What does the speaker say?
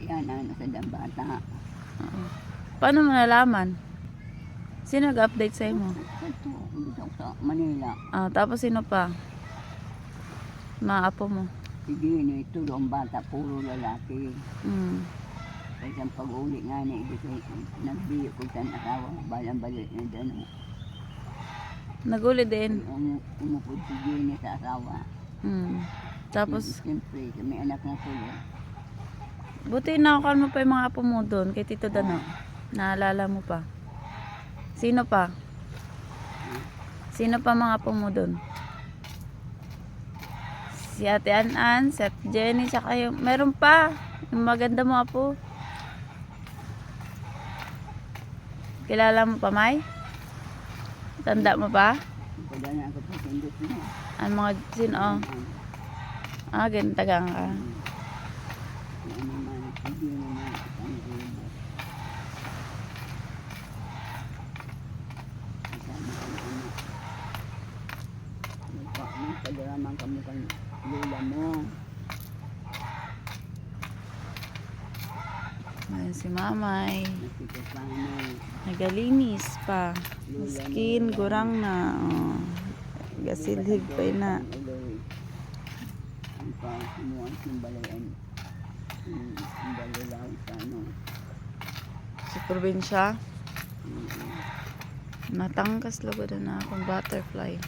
Yan, ano sa dambata. Paano mo nalaman? Sino nag-update sa'yo mo? Ito, dito sa Manila. Tapos sino pa? Mga apo mo? Sige, ito ang bata, puro lalaki. Kasi ang pag-uli nga na ibig nagbiyo ko sa asawa, balang-balik na dyan. Naguli din? Umupod si Jenny sa asawa. Tapos? Siyempre, may anak na tuloy. Buti nakakal mo pa yung mga apo mo doon kay Tito Dano. Naalala mo pa? Sino pa? Sino pa mga apo mo doon? Si Ate Anan, si Ate Jenny, saka yung... Meron pa! Yung maganda mo apo. Kilala mo pa, May? Tanda mo pa? Wala na ako pa sindot na. Ang mga sino? Ganun tagang ka. Ano naman, hindi naman ang grupo. Kasama ang anak. Nagpadaramang kamukhang lula mo. Ayan si Mamay. Nakikipamay. Nagalinis pa. Skin, gurang na. Gasilhig pa na. Ang pa-simuang simbalayan. Simbalayan sa ano. Sa probinsya. Natangkas lagod na akong butterfly.